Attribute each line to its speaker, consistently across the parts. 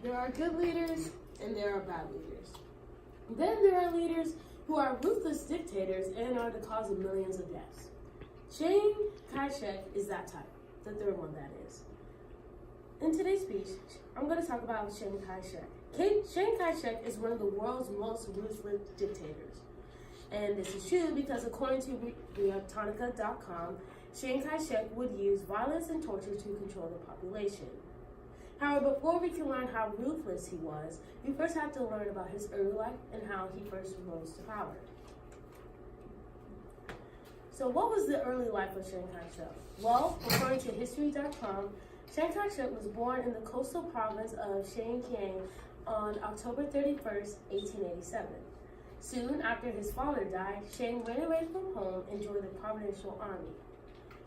Speaker 1: There are good leaders and there are bad leaders. Then there are leaders who are ruthless dictators and are the cause of millions of deaths. Chiang Kai-shek is that type, the third one that is. In today's speech, I'm going to talk about Chiang Kai-shek. Chiang Kai-shek is one of the world's most ruthless dictators. And this is true because according to Britannica.com, Chiang Kai-shek would use violence and torture to control the population. However, before we can learn how ruthless he was, we first have to learn about his early life and how he first rose to power. So what was the early life of Chiang Kai-shek? Well, according to History.com, Chiang Kai-shek was born in the coastal province of Xinjiang on October 31st, 1887. Soon after his father died, Chiang ran away from home and joined the Provincial Army.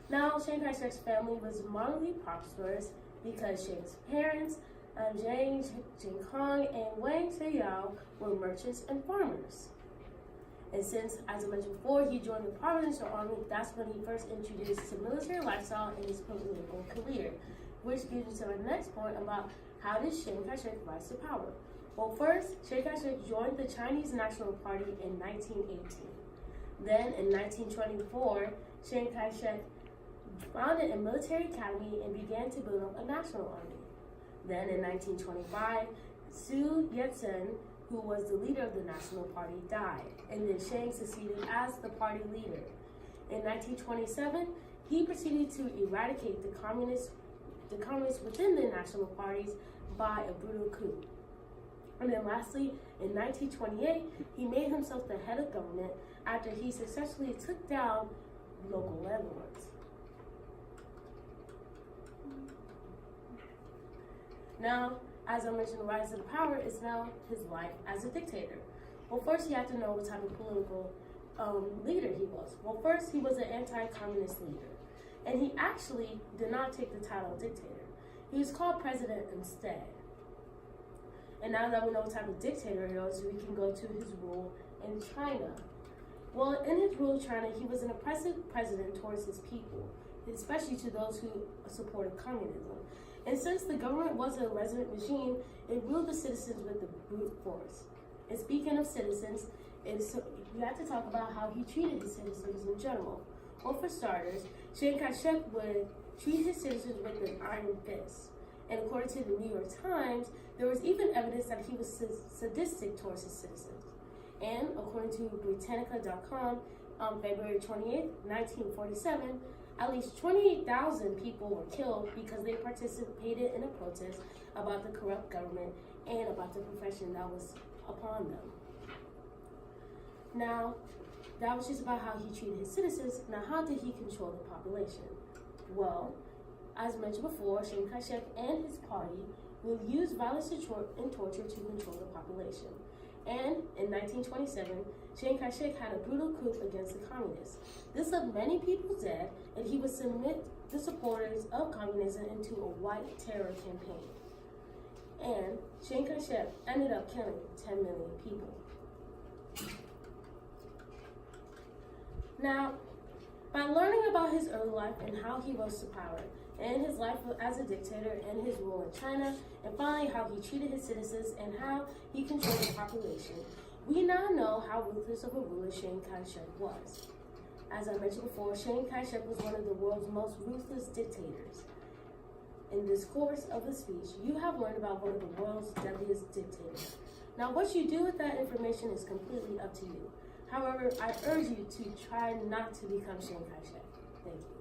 Speaker 1: Now, Chiang Kai-shek's family was moderately prosperous because Chiang's parents, Jiang Kong and Wang Xiao, were merchants and farmers. And since, as I mentioned before, he joined the Provincial Army, that's when he first introduced the military lifestyle in his political career, which gives you to my next point about how did Chiang Kai-shek rise to power. Well, first, Chiang Kai-shek joined the Chinese National Party in 1918. Then, in 1924, Chiang Kai-shek founded a military academy and began to build up a national army. Then, in 1925, Sun Yat-sen, who was the leader of the National Party, died, and then Chiang succeeded as the party leader. In 1927, he proceeded to eradicate the communists within the national parties by a brutal coup. And then lastly, in 1928, he made himself the head of government after he successfully took down local landlords. Now, as I mentioned, the rise to the power is now his life as a dictator. Well, first you have to know what type of political leader he was. Well, first he was an anti-communist leader, and he actually did not take the title of dictator. He was called president instead. And now that we know what type of dictator he was, we can go to his rule in China. Well, in his rule in China, he was an oppressive president towards his people, especially to those who supported communism. And since the government was a resident regime, it ruled the citizens with the brute force. And speaking of citizens, you have to talk about how he treated his citizens in general. Well, for starters, Chiang Kai-shek would treat his citizens with an iron fist. And according to the New York Times, there was even evidence that he was sadistic towards his citizens. And according to Britannica.com, on February 28, 1947, at least 28,000 people were killed because they participated in a protest about the corrupt government and about the oppression that was upon them. Now, that was just about how he treated his citizens. Now, how did he control the population? Well, as mentioned before, Chiang Kai-shek and his party will use violence and torture to control the population. And in 1927, Chiang Kai-shek had a brutal coup against the communists. This left many people dead, and he would submit the supporters of communism into a white terror campaign. And Chiang Kai-shek ended up killing 10 million people. Now, by learning about his early life and how he rose to power, and his life as a dictator and his rule in China, and finally how he treated his citizens and how he controlled the population, we now know how ruthless of a ruler Chiang Kai-shek was. As I mentioned before, Chiang Kai-shek was one of the world's most ruthless dictators. In this course of the speech, you have learned about one of the world's deadliest dictators. Now, what you do with that information is completely up to you. However, I urge you to try not to become Chiang Kai-shek. Thank you.